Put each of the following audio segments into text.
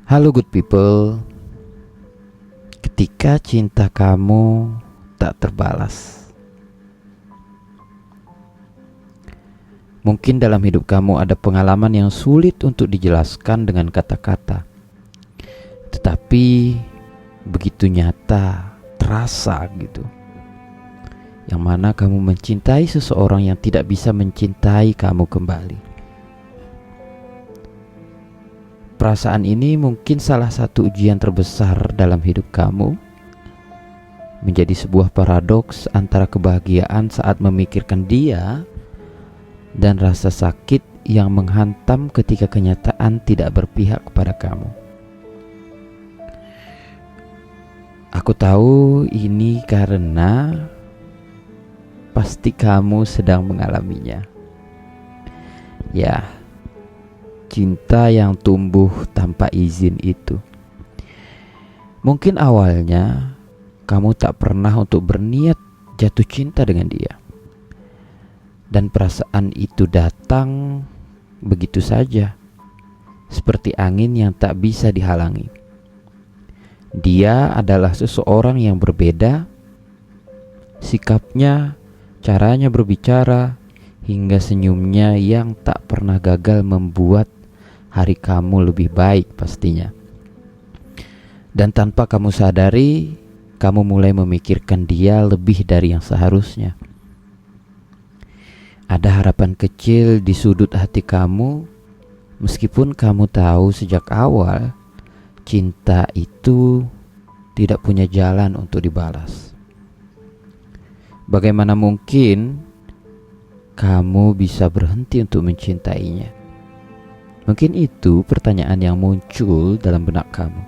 Halo good people, ketika cinta kamu tak terbalas. Mungkin dalam hidup kamu ada pengalaman yang sulit untuk dijelaskan dengan kata-kata, tetapi begitu nyata, terasa gitu. Yang mana kamu mencintai seseorang yang tidak bisa mencintai kamu kembali. Perasaan ini mungkin salah satu ujian terbesar dalam hidup kamu, menjadi sebuah paradoks antara kebahagiaan saat memikirkan dia dan rasa sakit yang menghantam ketika kenyataan tidak berpihak kepada kamu. Aku tahu ini karena pasti kamu sedang mengalaminya. Ya, cinta yang tumbuh tanpa izin itu. Mungkin awalnya kamu tak pernah untuk berniat jatuh cinta dengan dia. Dan perasaan itu datang begitu saja, seperti angin yang tak bisa dihalangi. Dia adalah seseorang yang berbeda, sikapnya, caranya berbicara, hingga senyumnya yang tak pernah gagal membuat hari kamu lebih baik pastinya. Dan tanpa kamu sadari, kamu mulai memikirkan dia lebih dari yang seharusnya. Ada harapan kecil di sudut hati kamu, meskipun kamu tahu sejak awal cinta itu tidak punya jalan untuk dibalas. Bagaimana mungkin kamu bisa berhenti untuk mencintainya? Mungkin itu pertanyaan yang muncul dalam benak kamu.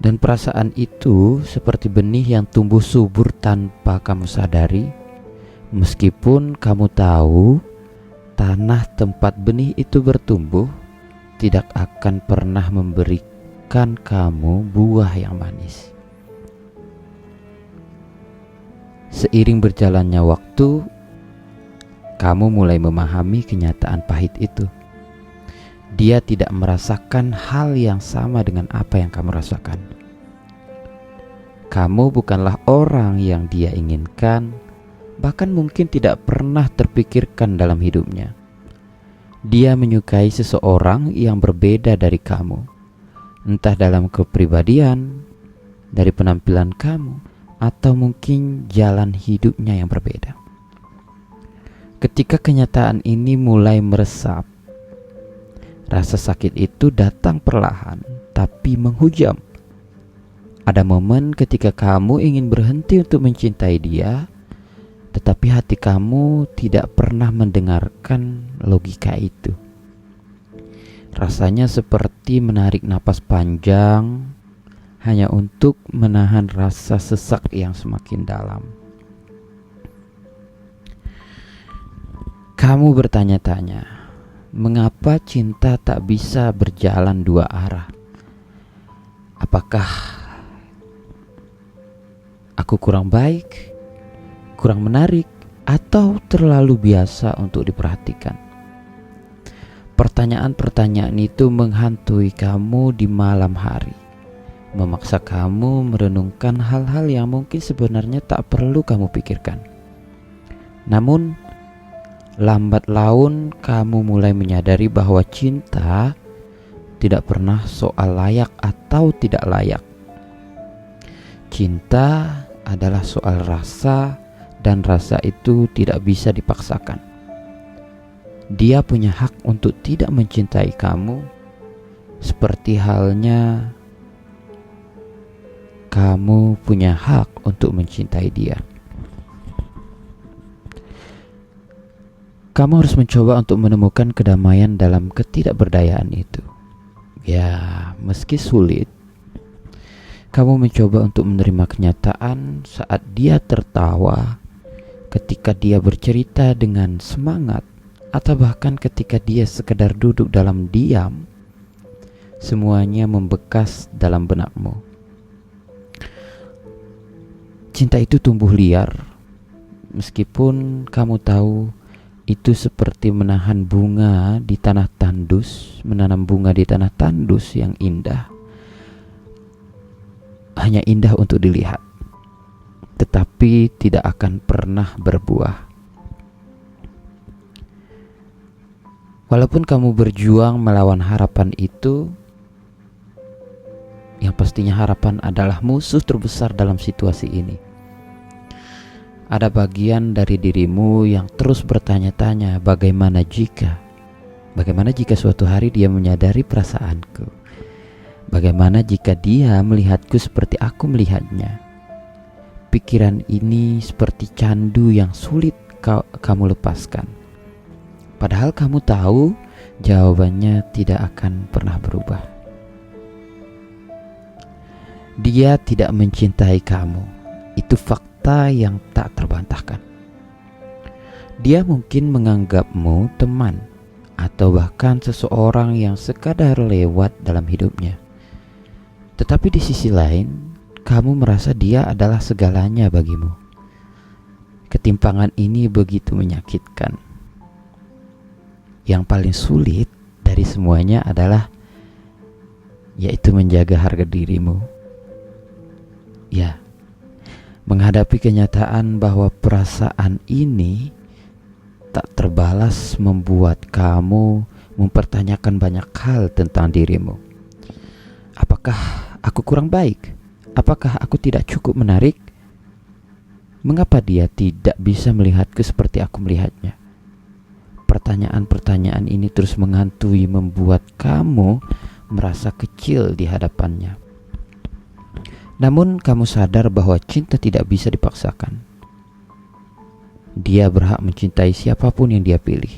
Dan perasaan itu seperti benih yang tumbuh subur tanpa kamu sadari. Meskipun kamu tahu tanah tempat benih itu bertumbuh tidak akan pernah memberikan kamu buah yang manis. Seiring berjalannya waktu, kamu mulai memahami kenyataan pahit itu. Dia tidak merasakan hal yang sama dengan apa yang kamu rasakan. Kamu bukanlah orang yang dia inginkan, bahkan mungkin tidak pernah terpikirkan dalam hidupnya. Dia menyukai seseorang yang berbeda dari kamu, entah dalam kepribadian, dari penampilan kamu, atau mungkin jalan hidupnya yang berbeda. Ketika kenyataan ini mulai meresap, rasa sakit itu datang perlahan, tapi menghujam. Ada momen ketika kamu ingin berhenti untuk mencintai dia, tetapi hati kamu tidak pernah mendengarkan logika itu. Rasanya seperti menarik napas panjang, hanya untuk menahan rasa sesak yang semakin dalam. Kamu bertanya-tanya, mengapa cinta tak bisa berjalan dua arah? Apakah aku kurang baik, kurang menarik, atau terlalu biasa untuk diperhatikan? Pertanyaan-pertanyaan itu menghantui kamu di malam hari, memaksa kamu merenungkan hal-hal yang mungkin sebenarnya tak perlu kamu pikirkan. Namun, lambat laun kamu mulai menyadari bahwa cinta tidak pernah soal layak atau tidak layak. Cinta adalah soal rasa, dan rasa itu tidak bisa dipaksakan. Dia punya hak untuk tidak mencintai kamu, seperti halnya kamu punya hak untuk mencintai dia. Kamu harus mencoba untuk menemukan kedamaian dalam ketidakberdayaan itu. Ya, meski sulit, kamu mencoba untuk menerima kenyataan saat dia tertawa, ketika dia bercerita dengan semangat, atau bahkan ketika dia sekedar duduk dalam diam. Semuanya membekas dalam benakmu. Cinta itu tumbuh liar, meskipun kamu tahu itu seperti menahan bunga di tanah tandus, menanam bunga di tanah tandus yang indah. Hanya indah untuk dilihat, tetapi tidak akan pernah berbuah. Walaupun kamu berjuang melawan harapan itu, yang pastinya harapan adalah musuh terbesar dalam situasi ini. Ada bagian dari dirimu yang terus bertanya-tanya, bagaimana jika suatu hari dia menyadari perasaanku? Bagaimana jika dia melihatku seperti aku melihatnya? Pikiran ini seperti candu yang sulit kamu lepaskan. Padahal kamu tahu jawabannya tidak akan pernah berubah. Dia tidak mencintai kamu. Itu fakta yang tak terbantahkan. Dia mungkin menganggapmu teman atau bahkan seseorang yang sekadar lewat dalam hidupnya. Tetapi di sisi lain, kamu merasa dia adalah segalanya bagimu. Ketimpangan ini begitu menyakitkan. Yang paling sulit dari semuanya adalah yaitu menjaga harga dirimu. Ya, menghadapi kenyataan bahwa perasaan ini tak terbalas membuat kamu mempertanyakan banyak hal tentang dirimu. Apakah aku kurang baik? Apakah aku tidak cukup menarik? Mengapa dia tidak bisa melihatku seperti aku melihatnya? Pertanyaan-pertanyaan ini terus menghantui, membuat kamu merasa kecil di hadapannya. Namun kamu sadar bahwa cinta tidak bisa dipaksakan. Dia berhak mencintai siapapun yang dia pilih.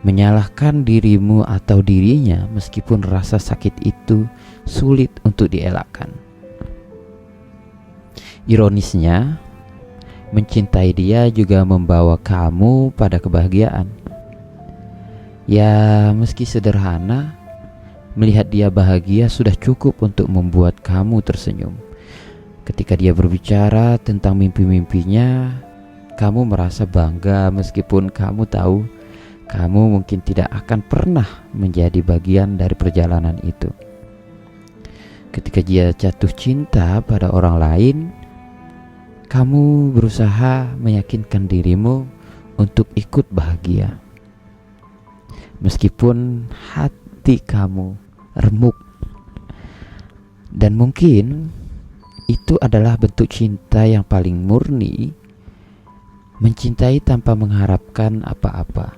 Menyalahkan dirimu atau dirinya meskipun rasa sakit itu sulit untuk dielakkan. Ironisnya, mencintai dia juga membawa kamu pada kebahagiaan. Ya, meski sederhana, melihat dia bahagia sudah cukup untuk membuat kamu tersenyum. Ketika dia berbicara tentang mimpi-mimpinya, kamu merasa bangga meskipun kamu tahu kamu mungkin tidak akan pernah menjadi bagian dari perjalanan itu. Ketika dia jatuh cinta pada orang lain, kamu berusaha meyakinkan dirimu untuk ikut bahagia. Meskipun hati kamu remuk. Dan mungkin itu adalah bentuk cinta yang paling murni, mencintai tanpa mengharapkan apa-apa.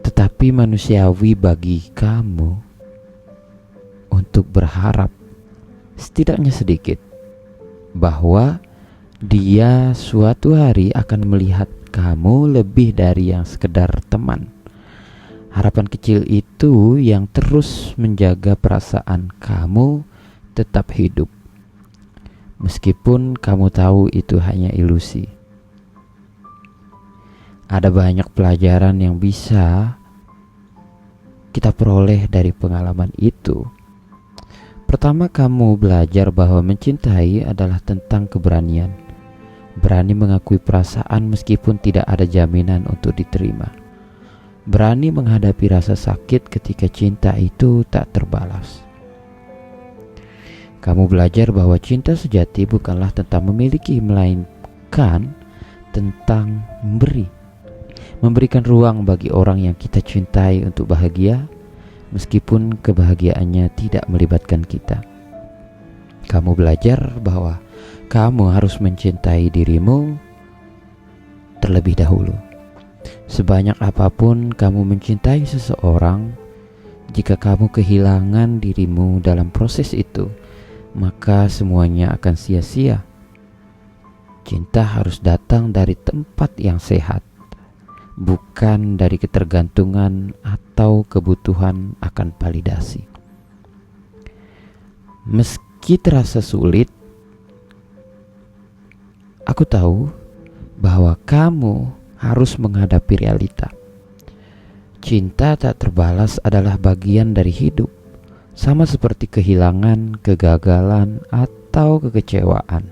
Tetapi manusiawi bagi kamu untuk berharap setidaknya sedikit bahwa dia suatu hari akan melihat kamu lebih dari yang sekedar teman. Harapan kecil itu yang terus menjaga perasaan kamu tetap hidup, meskipun kamu tahu itu hanya ilusi. Ada banyak pelajaran yang bisa kita peroleh dari pengalaman itu. Pertama, kamu belajar bahwa mencintai adalah tentang keberanian. Berani mengakui perasaan meskipun tidak ada jaminan untuk diterima. Berani menghadapi rasa sakit ketika cinta itu tak terbalas. Kamu belajar bahwa cinta sejati bukanlah tentang memiliki, melainkan tentang memberi. Memberikan ruang bagi orang yang kita cintai untuk bahagia, meskipun kebahagiaannya tidak melibatkan kita. Kamu belajar bahwa kamu harus mencintai dirimu terlebih dahulu. Sebanyak apapun kamu mencintai seseorang, jika kamu kehilangan dirimu dalam proses itu, maka semuanya akan sia-sia. Cinta harus datang dari tempat yang sehat, bukan dari ketergantungan atau kebutuhan akan validasi. Meski terasa sulit, aku tahu bahwa kamu harus menghadapi realita. Cinta tak terbalas adalah bagian dari hidup, sama seperti kehilangan, kegagalan, atau kekecewaan.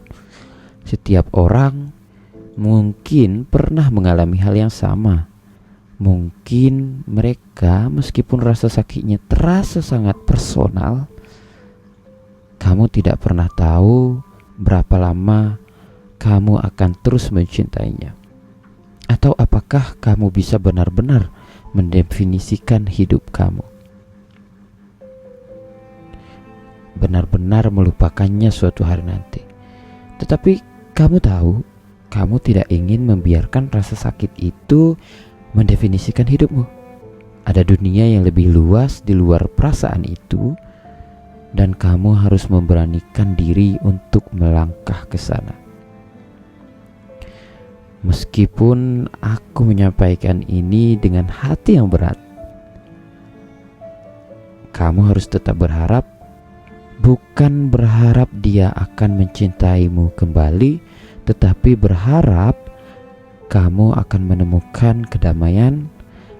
Setiap orang mungkin pernah mengalami hal yang sama. Mungkin mereka, meskipun rasa sakitnya terasa sangat personal, kamu tidak pernah tahu berapa lama kamu akan terus mencintainya. Atau apakah kamu bisa benar-benar mendefinisikan hidup kamu, benar-benar melupakannya suatu hari nanti. Tetapi kamu tahu, kamu tidak ingin membiarkan rasa sakit itu mendefinisikan hidupmu. Ada dunia yang lebih luas di luar perasaan itu, dan kamu harus memberanikan diri untuk melangkah ke sana. Meskipun aku menyampaikan ini dengan hati yang berat, kamu harus tetap berharap, bukan berharap dia akan mencintaimu kembali, tetapi berharap kamu akan menemukan kedamaian,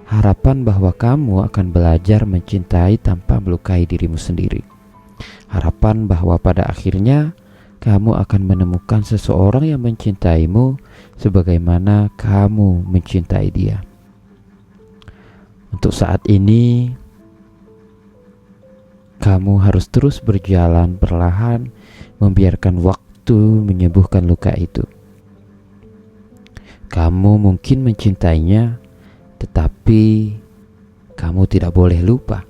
harapan bahwa kamu akan belajar mencintai tanpa melukai dirimu sendiri. Harapan bahwa pada akhirnya kamu akan menemukan seseorang yang mencintaimu sebagaimana kamu mencintai dia. Untuk saat ini, kamu harus terus berjalan perlahan, membiarkan waktu menyembuhkan luka itu. Kamu mungkin mencintainya, tetapi kamu tidak boleh lupa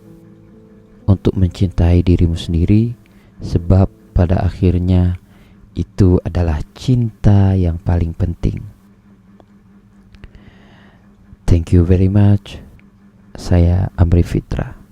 untuk mencintai dirimu sendiri, sebab pada akhirnya itu adalah cinta yang paling penting. Thank you very much. Saya Amri Fitra.